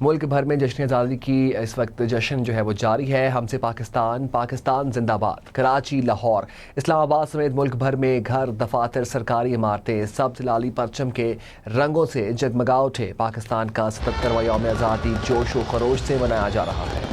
मुल्क भर में जश्न आज़ादी की इस वक्त जश्न जो है वो जारी है। हमसे पाकिस्तान, पाकिस्तान जिंदाबाद। कराची, लाहौर, इस्लामाबाद समेत मुल्क भर में घर, दफातर, सरकारी इमारतें सब्ज लाली परचम के रंगों से जगमगा उठे। पाकिस्तान का 77वां यौम आज़ादी जोश व खरोश से मनाया जा रहा है।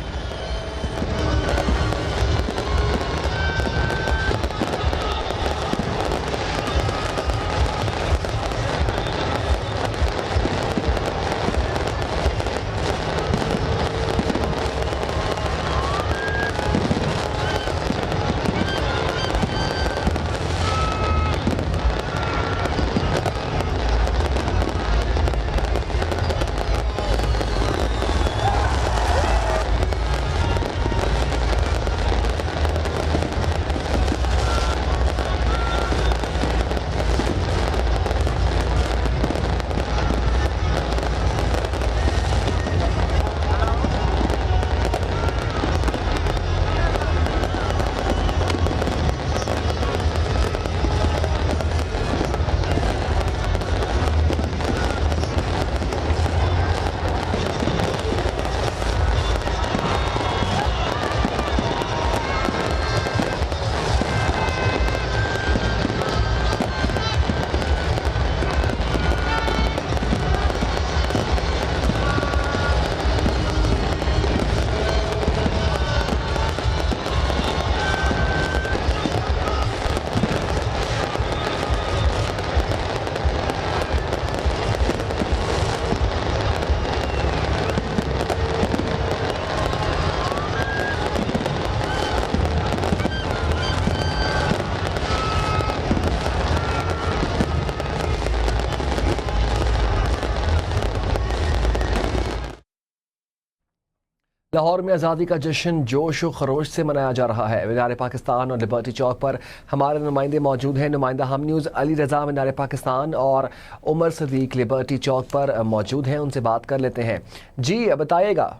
लाहौर में आज़ादी का जश्न जोश व खरोश से मनाया जा रहा है। मीनार पाकिस्तान और लिबर्टी चौक पर हमारे नुमाइंदे मौजूद हैं। नुमाइंदा हम न्यूज़ अली रज़ा मीनार पाकिस्तान और उमर सदीक लिबर्टी चौक पर मौजूद हैं, उनसे बात कर लेते हैं। जी बताइएगा।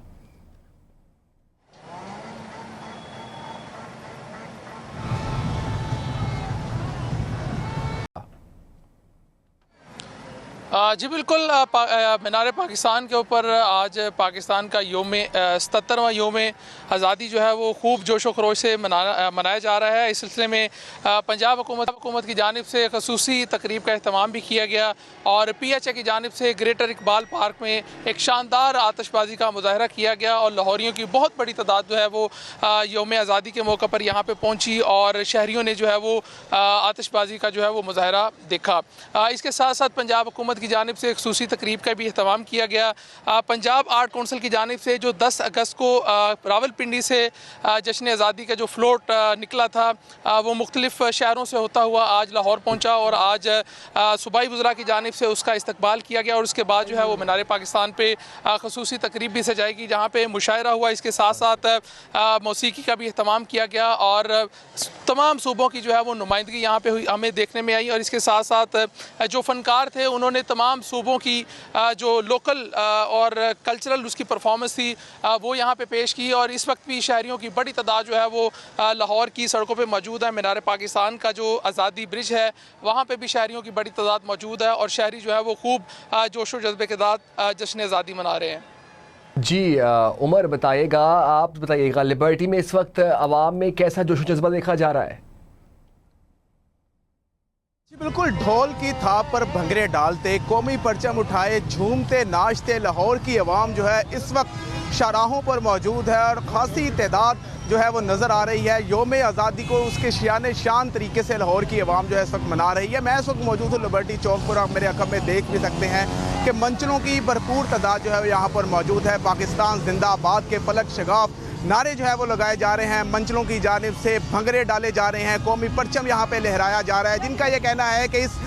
जी बिल्कुल, मीनार पाकिस्तान के ऊपर आज पाकिस्तान का 77वां योम आज़ादी जो है वो खूब जोशो खरोश से मनाया जा रहा है। इस सिलसिले में पंजाब हुकूमत की जानिब से खसूसी तकरीब का अहतमाम भी किया गया और PHA की जानिब से ग्रेटर इकबाल पार्क में एक शानदार आतिशबाजी का मुजाहरा किया गया और लाहौरियों की बहुत बड़ी तादाद जो है वो योम आज़ादी के मौके पर यहाँ पर पहुँची और शहरियों ने जो है वो आतिशबाजी का जो है वो मुजाहरा देखा। इसके साथ साथ पंजाब हुकूमत की जानिब से एक खसूसी तकरीब का भी अहतमाम किया गया। पंजाब आर्ट कौंसिल की जानिब से जो 10 अगस्त को रावलपिंडी से जश्न आज़ादी का जो फ्लोट निकला था वो मुख्तलिफ शहरों से होता हुआ आज लाहौर पहुंचा और आज सूबाई वज़रा की जानिब से उसका इस्तकबाल किया गया और उसके बाद जो है वो मीनार पाकिस्तान पे खसूसी तकरीब भी सजाएगी जहाँ पे मुशायरा हुआ। इसके साथ साथ मौसीकी का भी अहतमाम किया गया और तमाम सूबों की जो है वो नुमाइंदगी यहाँ पे हुई, हमें देखने में आई और इसके साथ साथ जो फ़नकार थे उन्होंने तमाम सूबों की जो लोकल और कल्चरल उसकी परफॉर्मेंस थी वो यहाँ पे पेश की और इस वक्त भी शहरियों की बड़ी तादाद जो है वो लाहौर की सड़कों पे मौजूद है। मीनार पाकिस्तान का जो आज़ादी ब्रिज है वहाँ पे भी शहरियों की बड़ी तादाद मौजूद है और शहरी जो है वो खूब जोशो जज्बे के साथ जश्न आज़ादी मना रहे हैं। जी उमर बताइएगा, आप बताइएगा लिबर्टी में इस वक्त आवाम में कैसा जोशो जज्बा देखा जा रहा है? जी बिल्कुल, ढोल की थाप पर भंगरे डालते, कौमी परचम उठाए, झूमते नाचते लाहौर की आवाम जो है इस वक्त शाहराहों पर मौजूद है और खासी तादाद जो है वो नज़र आ रही है। योम आज़ादी को उसके शान शान तरीके से लाहौर की आवाम जो है इस वक्त मना रही है। मैं इस वक्त मौजूद हूँ लिबर्टी चौक पर, आप मेरे अकब में देख भी सकते हैं कि मंचलों की भरपूर तादाद जो है यहाँ पर मौजूद है। पाकिस्तान जिंदाबाद के फलक शगाफ नारे जो है वो लगाए जा रहे हैं, मंचलों की जानिब से भंगरे डाले जा रहे हैं, कौमी परचम यहाँ पे लहराया जा रहा है, जिनका ये कहना है कि इस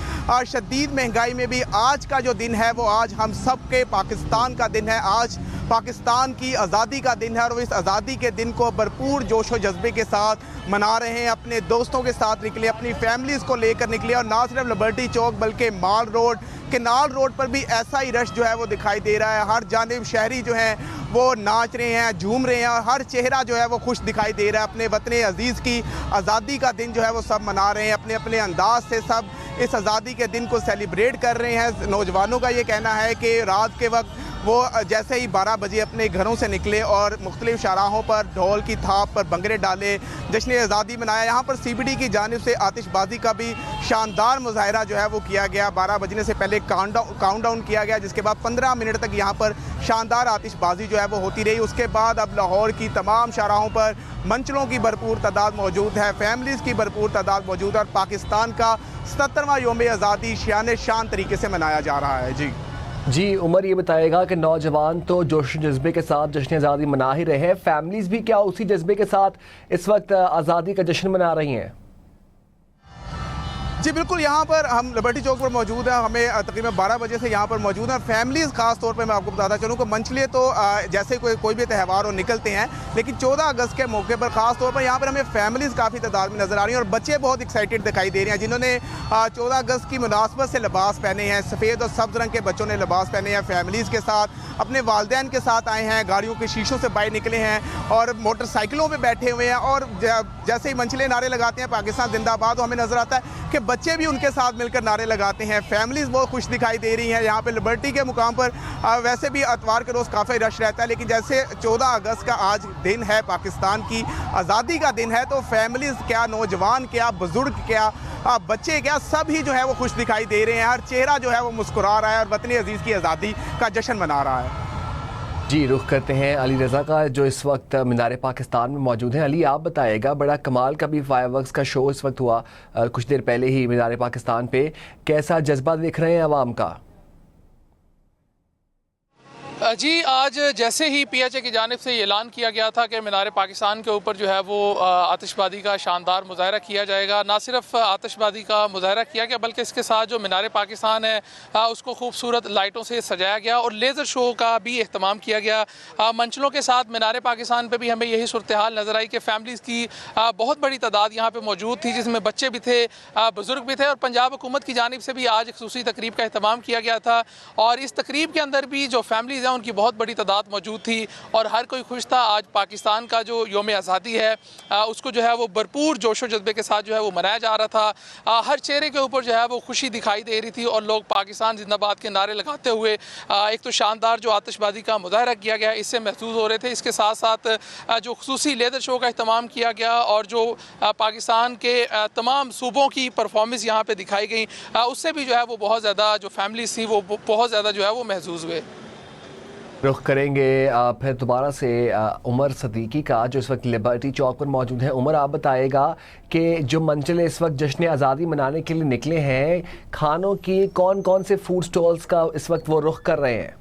शदीद महंगाई में भी आज का जो दिन है वो आज हम सब के पाकिस्तान का दिन है। आज पाकिस्तान की आज़ादी का दिन है और वो इस आज़ादी के दिन को भरपूर जोशो जज्बे के साथ मना रहे हैं। अपने दोस्तों के साथ निकले, अपनी फैमिलीज़ को लेकर निकले और ना सिर्फ लिबर्टी चौक बल्कि माल रोड, केनाल रोड पर भी ऐसा ही रश जो है वो दिखाई दे रहा है। हर जानिब शहरी जो हैं वो नाच रहे हैं, झूम रहे हैं और हर चेहरा जो है वो खुश दिखाई दे रहा है। अपने वतन अजीज़ की आज़ादी का दिन जो है वो सब मना रहे हैं, अपने अपने अंदाज से सब इस आज़ादी के दिन को सेलिब्रेट कर रहे हैं। नौजवानों का ये कहना है कि रात के वक्त वो जैसे ही 12 बजे अपने घरों से निकले और मुख्तलिफ शाहराहों पर ढोल की थाप पर भंगड़े डाले, जश्न आज़ादी मनाया। यहाँ पर CBD की जानिब से आतिशबाजी का भी शानदार मुजाहरा जो है वो किया गया। 12 बजने से पहले काउंटडाउन किया गया, जिसके बाद 15 मिनट तक यहाँ पर शानदार आतिशबाजी जो है वो होती रही। उसके बाद अब लाहौर की तमाम शाहराहों पर मंचलों की भरपूर तादाद मौजूद है, फैमिलीज़ की भरपूर तादाद मौजूद है और पाकिस्तान का 77वां योम आज़ादी शान शान तरीके से मनाया जा रहा है। जी उमर, ये बताएगा कि नौजवान तो जोश जज्बे के साथ जश्न आज़ादी मना ही रहे हैं, फैमिलीज़ भी क्या उसी जज्बे के साथ इस वक्त आज़ादी का जश्न मना रही हैं? जी बिल्कुल, यहाँ पर हम लिबर्टी चौक पर मौजूद हैं। हमें तकरीबन 12 बजे से यहाँ पर मौजूद हैं। फैमिलीज़ खास तौर पे मैं आपको बताता चलूँ कि मंचले तो जैसे कोई भी त्यौहार हो निकलते हैं, लेकिन 14 अगस्त के मौके पर खास तौर पर यहाँ पर हमें फैमिलीज़ काफ़ी तादाद में नज़र आ रही हैं और बच्चे बहुत एक्साइटेड दिखाई दे रहे हैं, जिन्होंने 14 अगस्त की मुनासबत से लिबास पहने हैं। सफ़ेद और सब्ज़ रंग के बच्चों ने लिबास पहने हैं, फैमिलीज़ के साथ अपने वालिदैन के साथ आए हैं, गाड़ियों के शीशों से बाहर निकले हैं और मोटरसाइकिलों पर बैठे हुए हैं। और जैसे ही मंचले नारे लगाते हैं पाकिस्तान जिंदाबाद, तो हमें नज़र आता है कि बच्चे भी उनके साथ मिलकर नारे लगाते हैं। फैमिलीज़ बहुत खुश दिखाई दे रही हैं। यहाँ पे लिबर्टी के मुकाम पर वैसे भी इतवार के रोज़ काफ़ी रश रहता है, लेकिन जैसे 14 अगस्त का आज दिन है, पाकिस्तान की आज़ादी का दिन है, तो फैमिलीज़ क्या, नौजवान क्या, बुज़ुर्ग क्या, बच्चे क्या, सभी जो है वो खुश दिखाई दे रहे हैं। हर चेहरा जो है वो मुस्कुरा रहा है और वतन अजीज़ की आज़ादी का जश्न मना रहा है। जी रुख करते हैं अली रज़ा का, जो इस वक्त मीनार पाकिस्तान में मौजूद हैं। अली, आप बताएगा, बड़ा कमाल का भी फायरवर्क्स का शो इस वक्त हुआ कुछ देर पहले ही मीनार पाकिस्तान पे, कैसा जज्बा देख रहे हैं आवाम का? जी आज जैसे ही PHA की जानिब से ऐलान किया गया था कि मीनार पाकिस्तान के ऊपर जो है वो आतिशबाजी का शानदार मुजाहरा किया जाएगा, ना सिर्फ आतिशबाजी का मुजाहरा किया गया बल्कि इसके साथ जो मीनार पाकिस्तान है उसको खूबसूरत लाइटों से सजाया गया और लेज़र शो का भी अहतमाम किया गया। मंचलों के साथ मीनार पाकिस्तान पर भी हमें यही सूरत हाल नज़र आई कि फैमिलीज़ की बहुत बड़ी तादाद यहाँ पर मौजूद थी, जिसमें बच्चे भी थे, बुज़ुर्ग भी थे और पंजाब हुकूमत की जानिब से भी आज एक ख़ुसूसी तकरीब का अहतमाम किया गया था। और इस तकरीब के अंदर भी जो फैमिलीज़ उनकी बहुत बड़ी तादाद मौजूद थी और हर कोई खुश था। आज पाकिस्तान का जो योम आज़ादी है उसको जो है वो भरपूर जोशो जज्बे के साथ जो है वो मनाया जा रहा था। हर चेहरे के ऊपर जो है वो खुशी दिखाई दे रही थी और लोग पाकिस्तान जिंदाबाद के नारे लगाते हुए एक तो शानदार जो आतिशबाजी का मुजाहरा किया गया इससे महसूस हो रहे थे। इसके साथ साथ जो खुसूसी लेदर शो का अहतमाम किया गया और जो पाकिस्तान के तमाम सूबों की परफॉर्मेंस यहाँ पर दिखाई गई, उससे भी जो है वो बहुत ज़्यादा जो फैमिलीज थी वो बहुत ज़्यादा जो है वो महसूस हुए। रुख करेंगे फिर दोबारा से उमर सदीकी का, जो इस वक्त लिबर्टी चौक पर मौजूद है। उमर, आप बताएगा कि जो मंचले इस वक्त जश्न आज़ादी मनाने के लिए निकले हैं, खानों की कौन कौन से फूड स्टॉल्स का इस वक्त वो रुख कर रहे हैं?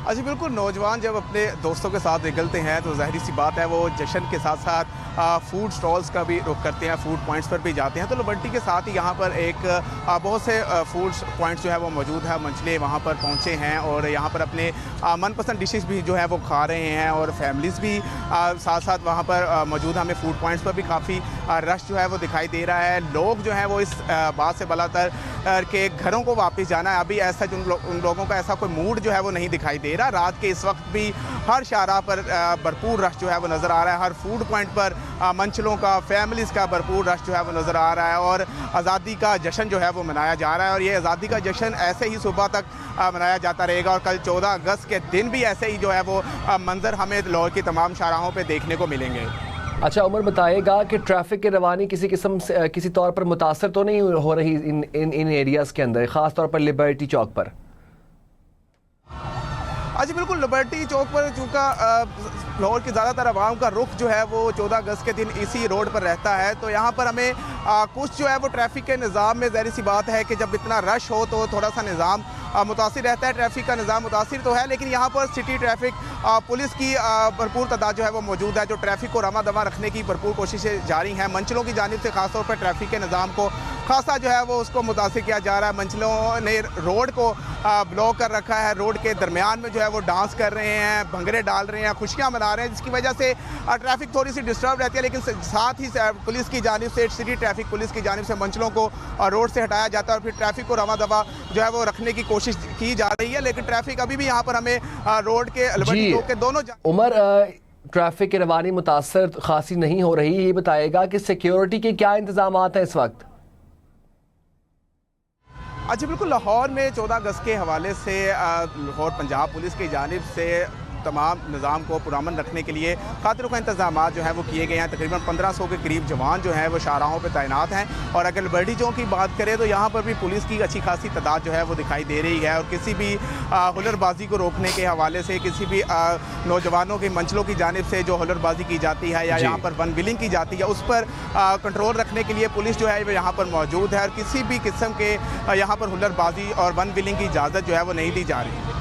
अच्छा बिल्कुल, नौजवान जब अपने दोस्तों के साथ निकलते हैं तो ज़ाहिर सी बात है वो जश्न के साथ साथ फूड स्टॉल्स का भी रुख करते हैं, फूड पॉइंट्स पर भी जाते हैं। तो लिबर्टी के साथ ही यहाँ पर एक बहुत से फूड पॉइंट्स जो है वो मौजूद है। मंचले वहाँ पर पहुँचे हैं और यहाँ पर अपने मनपसंद डिशेस भी जो है वो खा रहे हैं और फैमिलीज़ भी साथ साथ वहाँ पर मौजूद। हमें फूड पॉइंट्स पर भी काफ़ी रश जो है वो दिखाई दे रहा है। लोग जो हैं वो इस बात से बलातर के घरों को वापस जाना है, अभी ऐसा उन लोगों का ऐसा कोई मूड जो है वो नहीं दिखाई दे रहा। रात के इस वक्त भी हर शाहराह पर भरपूर रश जो है वो नज़र आ रहा है। हर फूड पॉइंट पर मंचलों का, फैमिलीज़ का भरपूर रश जो है वो नज़र आ रहा है और आज़ादी का जश्न जो है वो मनाया जा रहा है। और ये आज़ादी का जश्न ऐसे ही सुबह तक मनाया जाता रहेगा और कल 14 अगस्त के दिन भी ऐसे ही जो है वो मंजर हमें लाहौर की तमाम शाहराहों पर देखने को मिलेंगे। अच्छा उमर, बताएगा कि ट्रैफिक की रवानी किसी किस्म से किसी तौर पर मुतासर तो नहीं हो रही इन एरियाज़ के अंदर, ख़ास तौर पर लिबर्टी चौक पर? अच्छा बिल्कुल, लिबर्टी चौक पर चूँकि लाहौर की ज़्यादातर आवाम का रुख जो है वो 14 अगस्त के दिन इसी रोड पर रहता है, तो यहाँ पर हमें कुछ जो है वो ट्रैफिक के निज़ाम में ज़ाहिर सी बात है कि जब इतना रश हो तो थोड़ा सा निज़ाम मुतासिर रहता है। ट्रैफिक का निज़ाम मुतासिर तो है, लेकिन यहाँ पर सिटी ट्रैफिक पुलिस की भरपूर तादाद जो है वो मौजूद है, जो ट्रैफिक को रमा दमा रखने की भरपूर कोशिशें जारी हैं। मंचलों की जानिब से ख़ासतौर पर ट्रैफिक के निज़ाम को खासा जो है वो उसको मुतासिर किया जा रहा है। मंचलों ने रोड को ब्लॉक कर रखा है, रोड के दरमियान में जो है वो डांस कर रहे हैं, भंगड़े डाल रहे हैं, खुशियाँ मना रहे हैं, जिसकी वजह से ट्रैफिक थोड़ी सी डिस्टर्ब रहती है। लेकिन साथ ही पुलिस की जानिब से, सिटी ट्रैफिक पुलिस की जानिब से मंचलों को रोड से हटाया जाता है और फिर ट्रैफिक को रमा दफा जो है वो रखने की कोशिश की जा रही है। लेकिन ट्रैफिक अभी भी यहाँ पर हमें रोड के लिबर्टी चौक के दोनों उमर, ट्रैफिक की रवानी मुतासर खासी नहीं हो रही, ये बताएगा कि सिक्योरिटी के क्या इंतजाम हैं इस वक्त? अच्छा बिल्कुल, लाहौर में 14 अगस्त के हवाले से लाहौर पंजाब पुलिस की जानिब से तमाम निज़ाम को पुरअमन रखने के लिए खातिरों का इंतजाम जो है वो किए गए हैं। तकरीबन 1500 के करीब जवान जो है वो शाहराहों पर तैनात हैं। और अगर लिबर्टी चौक की बात करें तो यहाँ पर भी पुलिस की अच्छी खासी तादाद जो है वो दिखाई दे रही है। और किसी भी हुलरबाजी को रोकने के हवाले से, किसी भी नौजवानों के मंचलों की जानिब से जो हुलरबाजी की जाती है या यहाँ पर वन विलिंग की जाती है, उस पर कंट्रोल रखने के लिए पुलिस जो है वो यहाँ पर मौजूद है। और किसी भी किस्म के यहाँ पर हुलरबाजी और वन विलिंग की इजाज़त जो है वो नहीं दी जा रही।